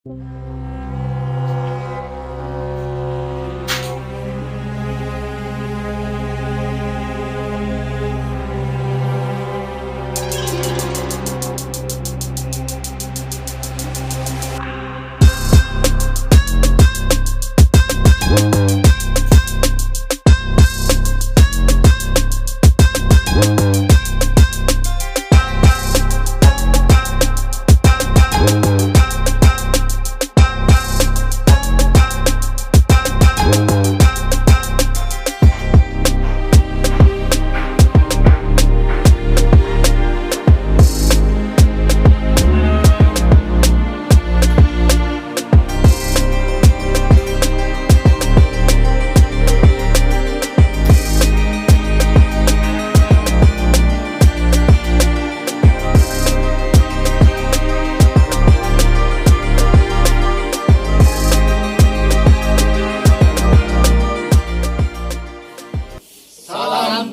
Salam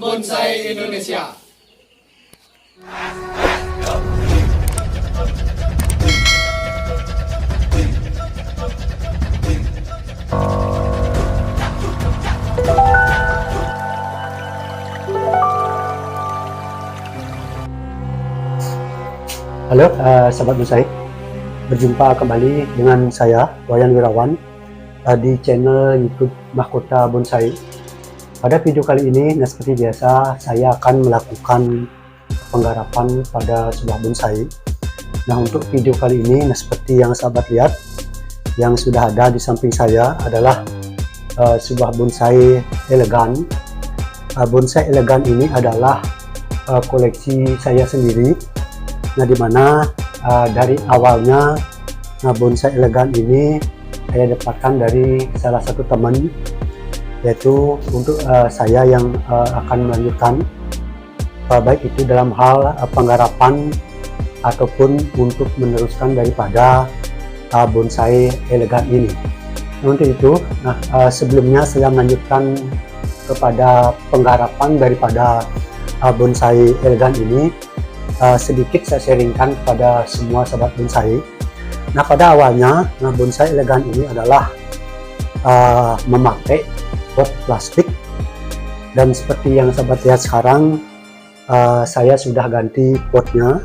Bonsai Indonesia. Halo sahabat bonsai, berjumpa kembali dengan saya Wayan Wirawan di channel YouTube Mahkota Bonsai. Pada video kali ini, seperti biasa, saya akan melakukan penggarapan pada sebuah bonsai. Nah, untuk video kali ini, seperti yang sahabat lihat, yang sudah ada di samping saya adalah sebuah bonsai elegan. Bonsai elegan ini adalah koleksi saya sendiri. Nah, dimana dari awalnya bonsai elegan ini saya dapatkan dari salah satu teman, yaitu untuk saya yang akan melanjutkan baik itu dalam hal penggarapan ataupun untuk meneruskan daripada bonsai elegan ini. Nah, untuk itu, sebelumnya saya melanjutkan kepada penggarapan daripada bonsai elegan ini. Sedikit saya sharingkan kepada semua sahabat bonsai. Nah, pada awalnya bonsai elegan ini adalah memakai pot plastik, dan seperti yang sahabat lihat sekarang, saya sudah ganti potnya.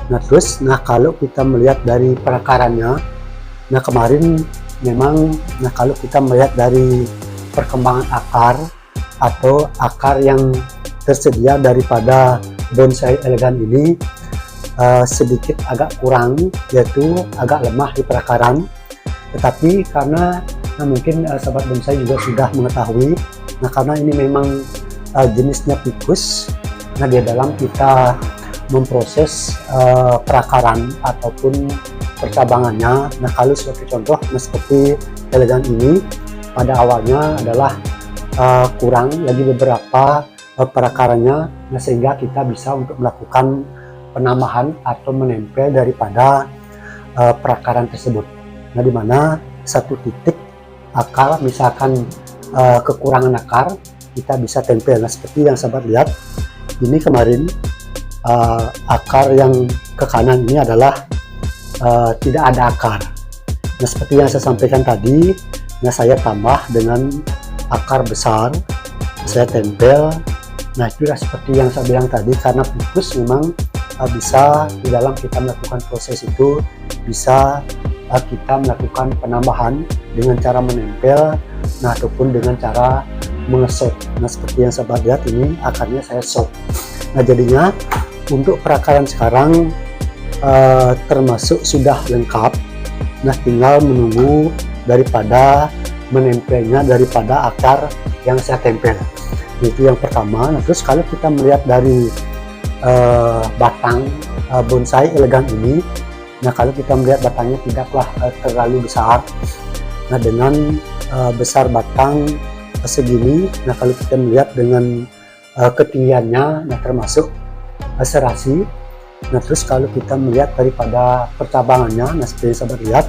Nah, terus kalau kita melihat dari perakarannya, kemarin memang kalau kita melihat dari perkembangan akar atau akar yang tersedia daripada bonsai elegan ini sedikit agak kurang, yaitu agak lemah di perakaran. Tetapi karena mungkin sahabat bonsai juga sudah mengetahui, karena ini memang jenisnya ficus, di dalam kita memproses perakaran ataupun percabangannya. Kalau suatu contoh seperti elegan ini, pada awalnya adalah kurang lagi beberapa perakarannya, sehingga kita bisa untuk melakukan penambahan atau menempel daripada perakaran tersebut. Di mana satu titik akar, misalkan kekurangan akar, kita bisa tempel. Seperti yang sahabat lihat, ini kemarin akar yang ke kanan ini adalah tidak ada akar. Seperti yang saya sampaikan tadi, saya tambah dengan akar besar, saya tempel. Itulah seperti yang saya bilang tadi, karena ficus memang bisa di dalam kita melakukan proses itu, bisa kita melakukan penambahan dengan cara menempel, ataupun dengan cara mengesot. Seperti yang sahabat lihat, ini akarnya saya shot. Jadinya untuk perakaran sekarang termasuk sudah lengkap. Tinggal menunggu daripada menempelnya daripada akar yang saya tempel. Itu yang pertama. Terus kalau kita melihat dari batang bonsai elegan ini, kalau kita melihat batangnya tidaklah terlalu besar. Dengan besar batang segini, kalau kita melihat dengan ketinggiannya, termasuk serasi. Terus kalau kita melihat daripada percabangannya, seperti yang sahabat lihat,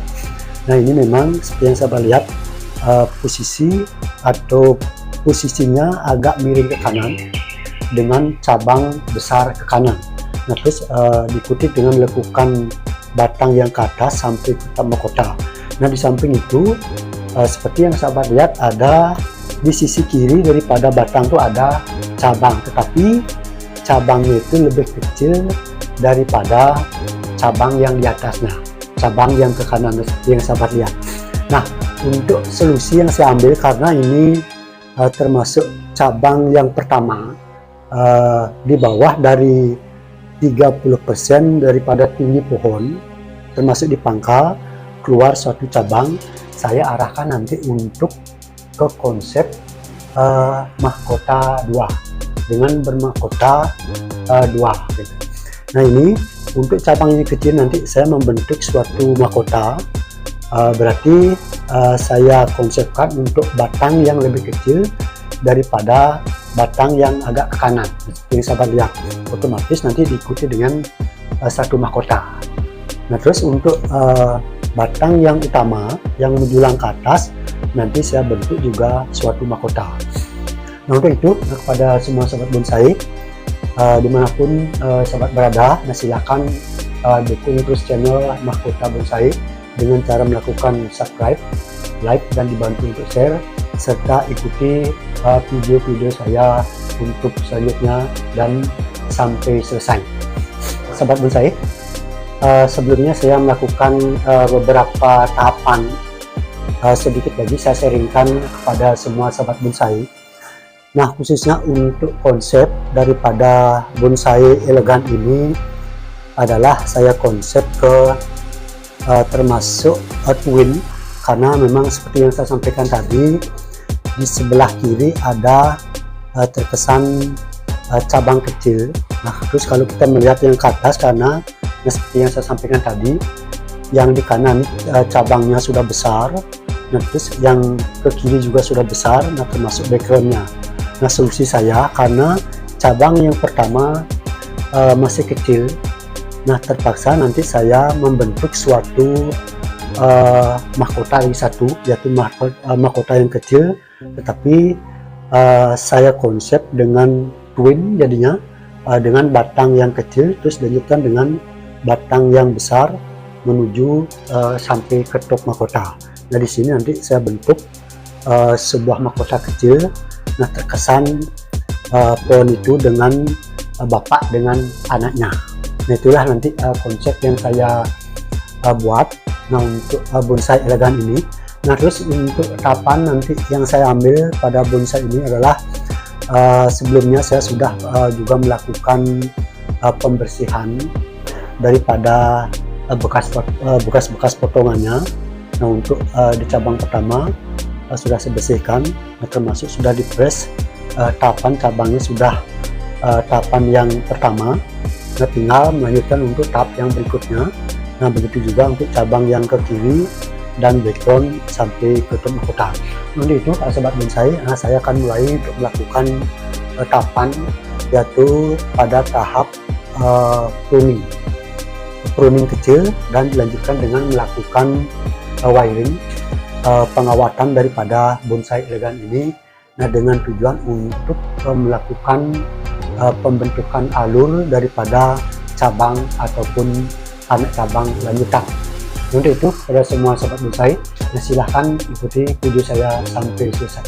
ini memang seperti yang sahabat lihat, posisi atau posisinya agak miring ke kanan dengan cabang besar ke kanan. Terus diikuti dengan lekukan batang yang ke atas sampai ke mahkota. Nah di samping itu seperti yang sahabat lihat, ada di sisi kiri daripada batang itu ada cabang, tetapi cabangnya itu lebih kecil daripada cabang yang di atasnya, cabang yang ke kanan seperti yang sahabat lihat. Nah untuk solusi yang saya ambil, karena ini termasuk cabang yang pertama, di bawah dari 30% daripada tinggi pohon, termasuk di pangkal keluar suatu cabang, saya arahkan nanti untuk ke konsep mahkota 2 dengan bermahkota 2 gitu. Nah ini untuk cabang ini kecil, nanti saya membentuk suatu mahkota, berarti saya konsepkan untuk batang yang lebih kecil daripada batang yang agak ke kanan seperti yang sahabat lihat. Otomatis nanti diikuti dengan satu mahkota. Nah terus untuk batang yang utama yang menjulang ke atas, nanti saya bentuk juga suatu mahkota. Nah untuk itu, kepada semua sahabat bonsai dimanapun sahabat berada, nah silakan dukung terus channel Mahkota Bonsai dengan cara melakukan subscribe, like, dan dibantu untuk share, serta ikuti video-video saya untuk selanjutnya dan sampai selesai. Sahabat bonsai, sebelumnya saya melakukan beberapa tahapan, sedikit lagi saya sharingkan kepada semua sahabat bonsai. Nah khususnya untuk konsep daripada bonsai elegan ini adalah saya konsep ke termasuk twin, karena memang seperti yang saya sampaikan tadi, di sebelah kiri ada terkesan cabang kecil. Nah terus kalau kita melihat yang ke atas, karena seperti yang saya sampaikan tadi, yang di kanan cabangnya sudah besar, nah terus yang ke kiri juga sudah besar, nah termasuk backgroundnya. Nah solusi saya, karena cabang yang pertama masih kecil, nah terpaksa nanti saya membentuk suatu mahkota lagi satu, yaitu mahkota yang kecil, tetapi saya konsep dengan twin jadinya, dengan batang yang kecil terus dilanjutkan dengan batang yang besar menuju sampai ke top mahkota. Nah di sini nanti saya bentuk sebuah mahkota kecil. Nah terkesan pohon itu dengan bapak dengan anaknya. Nah itulah nanti konsep yang saya buat. Nah untuk bonsai elegan ini. Nah terus untuk tahapan nanti yang saya ambil pada bonsai ini adalah sebelumnya saya sudah juga melakukan pembersihan daripada bekas-bekas potongannya. Nah untuk di cabang pertama sudah saya bersihkan, termasuk sudah dipres. Tahapan cabangnya sudah tahapan yang pertama. Nah tinggal melanjutkan untuk tahap yang berikutnya. Nah begitu juga untuk cabang yang ke kiri dan background sampai ke top mahkota. Untuk itu sahabat bonsai, saya akan mulai untuk melakukan tahapan, yaitu pada tahap pruning kecil, dan dilanjutkan dengan melakukan wiring, pengawatan daripada bonsai elegan ini. Nah dengan tujuan untuk melakukan pembentukan alur daripada cabang ataupun anak cabang lanjutan. Untuk itu pada semua sahabat bonsai, silahkan ikuti video saya sampai selesai.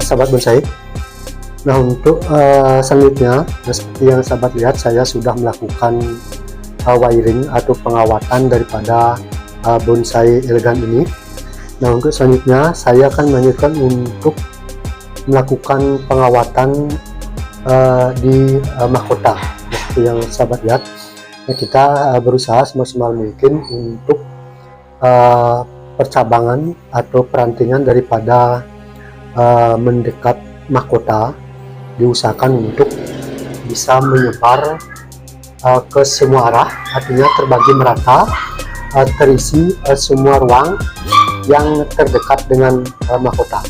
sahabat bonsai. Nah untuk selanjutnya, seperti yang sahabat lihat, saya sudah melakukan wiring atau pengawatan daripada bonsai elegan ini. Nah untuk selanjutnya saya akan melanjutkan untuk melakukan pengawatan di mahkota. Seperti yang sahabat lihat, nah, kita berusaha semaksimal mungkin untuk percabangan atau perantingan daripada mendekat mahkota diusahakan untuk bisa menyebar ke semua arah, artinya terbagi merata, terisi semua ruang yang terdekat dengan mahkota.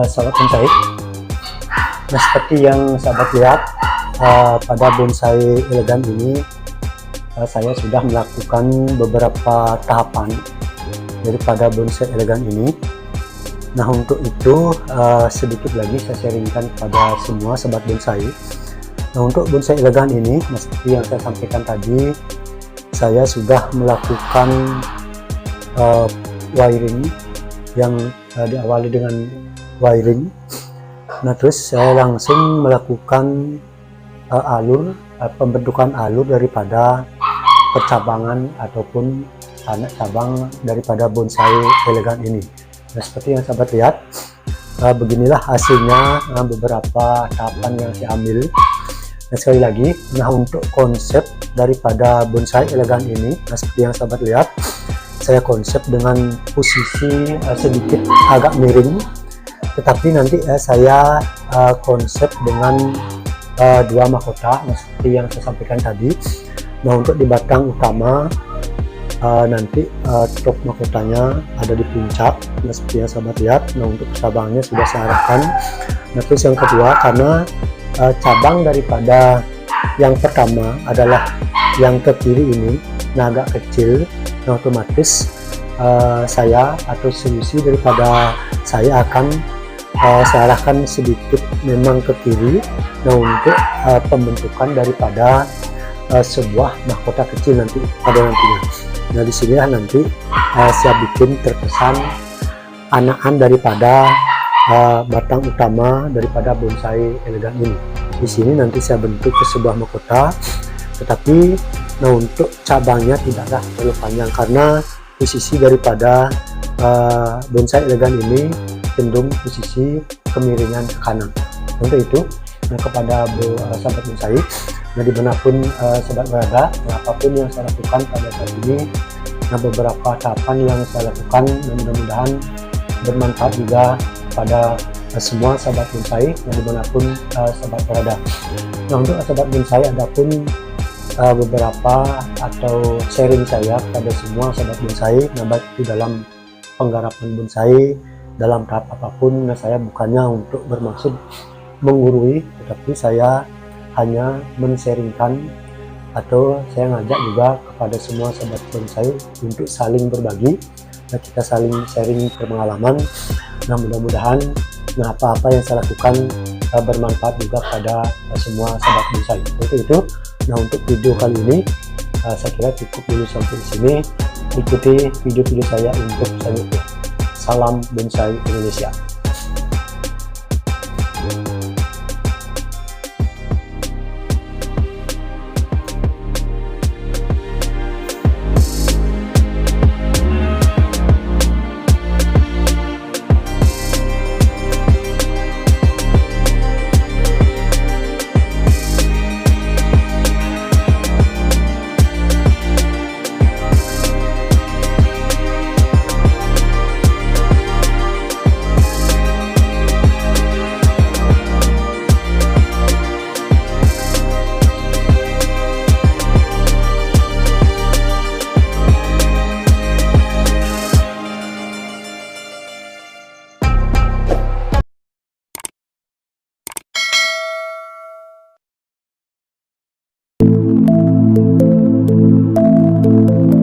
Sahabat bonsai, nah seperti yang sahabat lihat, pada bonsai elegan ini saya sudah melakukan beberapa tahapan daripada bonsai elegan ini. Nah untuk itu sedikit lagi saya sharingkan kepada semua sahabat bonsai. Nah untuk bonsai elegan ini, nah, seperti yang saya sampaikan tadi, saya sudah melakukan wiring yang diawali dengan wiring. Nah terus saya langsung melakukan pembentukan alur daripada percabangan ataupun anak cabang daripada bonsai elegan ini. Nah seperti yang sahabat lihat, beginilah hasilnya beberapa tahapan yang saya ambil. Nah sekali lagi, nah untuk konsep daripada bonsai elegan ini, nah seperti yang sahabat lihat, saya konsep dengan posisi sedikit agak miring, tetapi nanti saya konsep dengan dua mahkota, nah, seperti yang saya sampaikan tadi. Nah untuk di batang utama nanti top mahkotanya ada di puncak, nah, seperti yang sahabat lihat. Nah untuk cabangnya sudah saya arahkan. Nah terus yang kedua, karena cabang daripada yang pertama adalah yang ke kiri ini, nah agak kecil, nah otomatis saya atau solusi daripada saya akan saya arahkan sedikit memang ke kiri, nah untuk pembentukan daripada sebuah mahkota kecil nanti pada nantinya. Nah di sini nanti saya bikin terkesan anakan daripada batang utama daripada bonsai elegan ini. Di sini nanti saya bentuk ke sebuah mahkota, tetapi nah untuk cabangnya tidaklah terlalu panjang karena posisi daripada bonsai elegan ini cenderung posisi kemiringan ke kanan. Untuk itu, nah kepada sahabat bonsai, nah dimanapun sahabat berada, nah, apapun yang saya lakukan pada saat ini, nah beberapa tahapan yang saya lakukan, nah, mudah-mudahan bermanfaat juga pada semua sahabat bonsai yang dimanapun sahabat berada. Nah untuk sahabat bonsai, adapun beberapa atau sharing saya pada semua sahabat bonsai, nah baik di dalam penggarapan bonsai dalam tahap apapun, nah saya bukannya untuk bermaksud menggurui, tetapi saya hanya men-sharingkan atau saya ngajak juga kepada semua sahabat bonsai untuk saling berbagi. Nah kita saling sharing pengalaman. Nah mudah-mudahan nah apa-apa yang saya lakukan bermanfaat juga pada semua sahabat bonsai. Untuk itu, nah untuk video kali ini saya kira cukup dulu sampai di sini. Ikuti video-video saya untuk selanjutnya. Salam bonsai Indonesia. Indonesia.